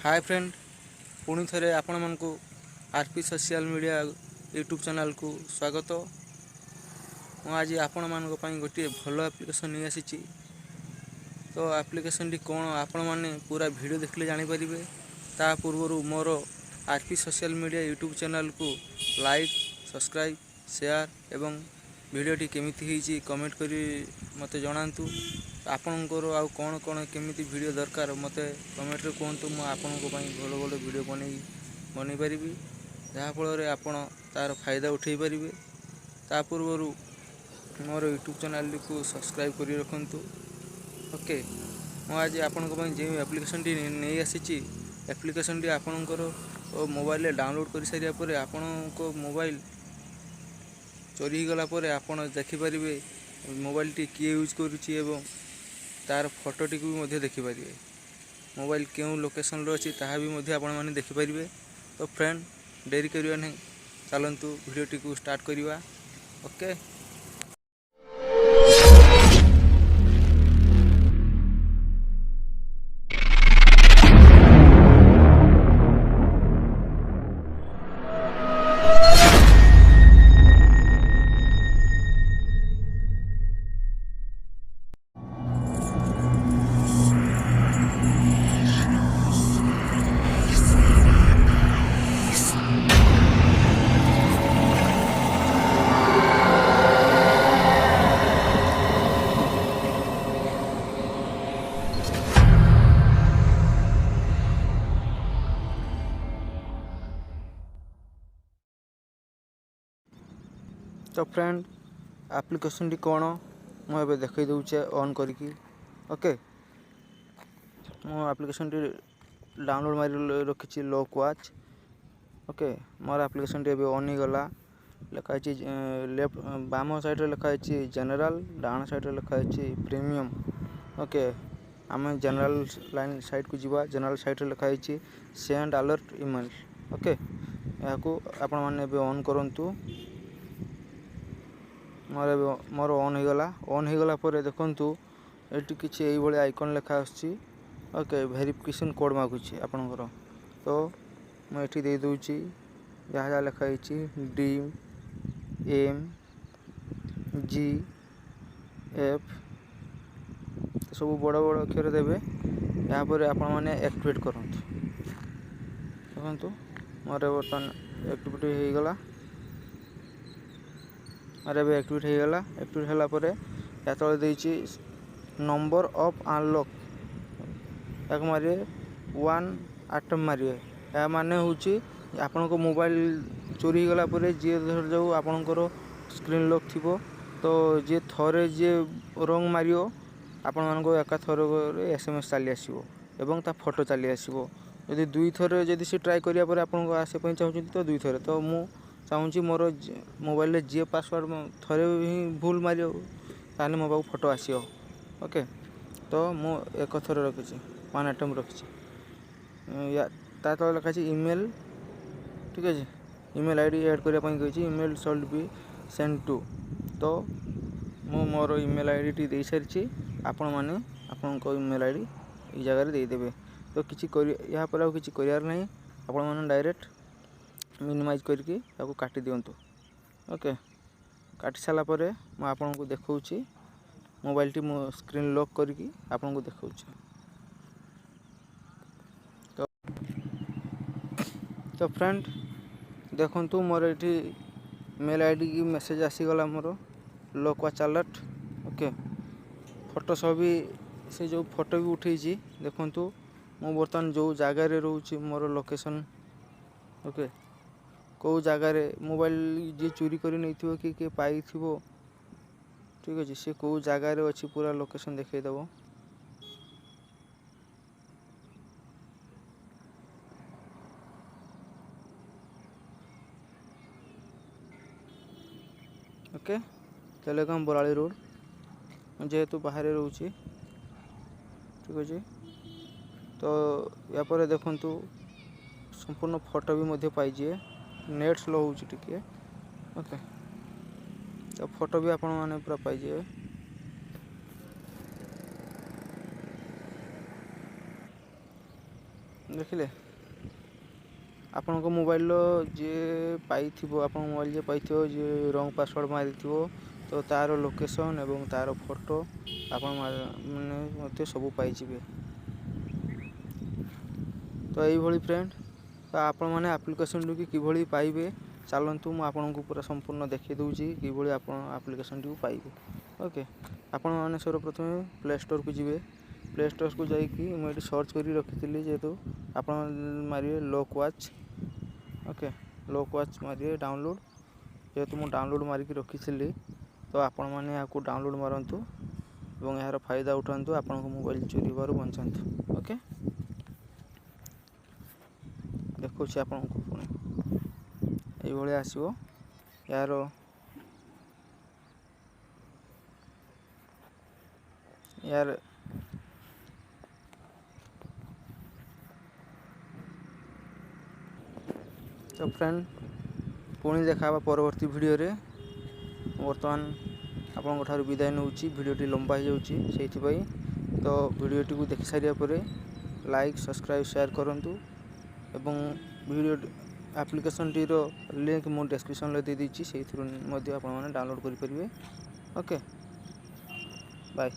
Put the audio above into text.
Hi friend, पुणी थे आपण मानक RP social media YouTube channel को स्वागत। मुझे आज आपण मानक गोटे भल एप्लिकेशन नहीं आसी। तो एप्लिकेशन टी कौन आपण मैंने पूरा वीडियो देखले जानीपारे। ता पूर्व मोर आरपी सोशल मीडिया यूट्यूब चैनल को लाइक सब्सक्राइब शेयर एवं वीडियोटी केमिति होईची कमेंट करी मते जणांतु। आपणकर आउ कौन कौन केमिति वीडियो दरकार मते कमेंट रे कहतु। मु आपनको भल भल वीडियो बनै पारि जहाँफल आपण तार फायदा उठे पारे। ता पूर्व मोर यूट्यूब चैनल को सब्सक्राइब कर रखु। ओके, मु आज आपण जो एप्लिकेशन टी नहीं आसी एप्लिकेशन टी आपणकर मोबाइल डाउनलोड कर सारिया पर आपण मोबाइल चोरी गला पर आपण देखिपारे मोबाइल टी किए यूज करुच्ची एवं तार फोटोटी को भी देखिपारे। मोबाइल क्यों लोकेशन रो अच्छी ताहा भी आपण मैंने देखिपारे। तो फ्रेंड डेरी करिया नहीं, चलतु वीडियोटी को स्टार्ट करिवा। ओके, तो फ्रेंड एप्लिकेशन टी कौन मुझे देखई दूचे ऑन करके। ओके, मो एप्लिकेशन टी डाउनलोड मारी रखी लॉक वॉच। ओके, मोर एप्लिकेशन टी अभी ऑन ही गला। लिखाई लेफ्ट बाम साइड रे लिखाई जनरल, डाण साइड रे लिखाई प्रीमियम। ओके, आम जनरल लाइन साइड को जीवा। जनरल साइड रे लिखाई सेंड अलर्ट ईमेल। ओके, या आपण मैंने ऑन करंतु। मोर ऑन हो गला। ऑन हो गला पर देखंतु एटी किछि एई भली आइकन लिखा आछि। ओके, वेरिफिकेशन कोड मागुछि आपनकर। तो मैं एटी दे दोछि जहाँ जहाँ लिखाई डी एम जी एफ सब बड़ बड़ अक्षर देवे। यहाँ पर आपण मैंने एक्टिवेट करंतु। देखंतु मोर बर्तमान एक्टिविटी हो गला। अरे भी एक्टिवेट हो गला। एक्टिवेट होला परे या तले देछि नंबर ऑफ अनलॉक एक मारे 1 आटम मारिए। या माने होछि आपन को मोबाइल चोरी गला परे जे धर जाऊ आपनकर स्क्रीन लॉक थिबो। तो जे थरे जे रंग मारियो आपण मान को एका थरे एसएमएस चली आसीबो एवं ता फोटो चली आसीबो। यदि दुई थरे यदि से ट्राई करिया पर आपन को आसे पई चाहू तो दुई थरे। तो मु चाहूँगी मोर मोबाइल जी पासवर्ड थरे ही भूल मारियो ताने मो पाक फोटो आसियो। ओके, तो मु एक थर रखी 1 आइटम रखी या ता तो लिखा ईमेल। ठीक है, ईमेल आईडी ऐड करने कही ईमेल शॉल्ड बी सेंड टू। तो मु मोर ईमेल आईडी टी दे सारी। आपण माने आपण को ईमेल आईडी ई जगह रे दे देबे। तो किछि या पर किछि करियार नहीं। आपण माने डायरेक्ट मिनिमाइज करके ताको काटी दियंतु। ओके, काटी साला परे मैं आपन को देखौछि मोबाइल टी मो स्क्रीन लॉक करके आपन को देखौछि। तो फ्रेंड देखंतु मोर एठी मेल आईडी की मेसेज आसी गला मोर lock watch alert. Okay, photo सब भी से जो फोटो भी उठेछि देखंतु मो बर्तमान जो जगह रे रहउछि मोर लोकेशन। ओके, कौ जगार मोबाइल जी चोरी कर नहीं थो कि किए पाई थो। ठीक अच्छे, सी कौ जगार अच्छी पूरा लोकेशन देखईदेव। ओके, तेलेगाम बराली रोड जेहेतु बाहर रोचे। ठीक अच्छे, तो या पर देखंतु संपूर्ण फोटो भी मध्य पाइए। नेट स्लो हो टिके। ओके, तो फोटो भी आपण माने पूरा पाइए। ଦେଖିଲେ ଆପଣଙ୍କ ମୋବାଇଲର ଯିଏ ପାଇଥିବ, ଆପଣଙ୍କ ମୋବାଇଲ ଯିଏ ପାଇଥିବ, ଯିଏ ରଙ୍ଗ ପାସୱାର୍ଡ଼ ମାରିଥିବ, ତ ତା'ର ଲୋକେସନ୍ ଏବଂ ତା'ର ଫଟୋ ଆପଣ ମାନେ ମଧ୍ୟ ସବୁ ପାଇଯିବେ। ତ ଏଇଭଳି ଫ୍ରେଣ୍ଡ, ତ ଆପଣମାନେ ଆପ୍ଲିକେସନଟିକୁ କିଭଳି ପାଇବେ ଚାଲନ୍ତୁ ମୁଁ ଆପଣଙ୍କୁ ପୁରା ସମ୍ପୂର୍ଣ୍ଣ ଦେଖାଇ ଦେଉଛି କିଭଳି ଆପଣ ଆପ୍ଲିକେସନଟିକୁ ପାଇବେ। ଓକେ, ଆପଣମାନେ ସର୍ବପ୍ରଥମେ ପ୍ଲେ ଷ୍ଟୋରକୁ ଯିବେ। ପ୍ଲେ ଷ୍ଟୋରକୁ ଯାଇକି ମୁଁ ଏଠି ସର୍ଚ୍ଚ କରି ରଖିଥିଲି, ଯେହେତୁ ଆପଣ ମାରିବେ lock watch. Okay, lock watch ମାରିବେ ଡାଉନଲୋଡ଼। ଯେହେତୁ ମୁଁ ଡାଉନଲୋଡ଼ ମାରିକି ରଖିଥିଲି, ତ ଆପଣମାନେ ଏହାକୁ ଡାଉନଲୋଡ଼ ମାରନ୍ତୁ ଏବଂ ଏହାର ଫାଇଦା ଉଠାନ୍ତୁ, ଆପଣଙ୍କ ମୋବାଇଲ ଚୋରି ହେବାରୁ ବଞ୍ଚାନ୍ତୁ। ଓକେ, ଦେଖାଉଛି ଆପଣଙ୍କୁ ପୁଣି ଏଇଭଳିଆ ଆସିବ। ଏହାର ତ ଫ୍ରେଣ୍ଡ, ପୁଣି ଦେଖା ହେବା ପରବର୍ତ୍ତୀ ଭିଡ଼ିଓରେ। ବର୍ତ୍ତମାନ ଆପଣଙ୍କ ଠାରୁ ବିଦାୟ ନେଉଛି, ଭିଡ଼ିଓଟି ଲମ୍ବା ହେଇଯାଉଛି ସେଇଥିପାଇଁ। ତ ଭିଡ଼ିଓଟିକୁ ଦେଖି ସାରିବା ପରେ ଲାଇକ୍, ସବସ୍କ୍ରାଇବ୍, ସେୟାର କରନ୍ତୁ ଏବଂ ଭିଡ଼ିଓ ଆପ୍ଲିକେସନଟିର ଲିଙ୍କ୍ ମୁଁ ଡେସ୍କ୍ରିପସନ୍ରେ ଦେଇଦେଇଛି, ସେଇଥିରୁ ମଧ୍ୟ ଆପଣମାନେ ଡାଉନଲୋଡ଼ କରିପାରିବେ। Okay, bye.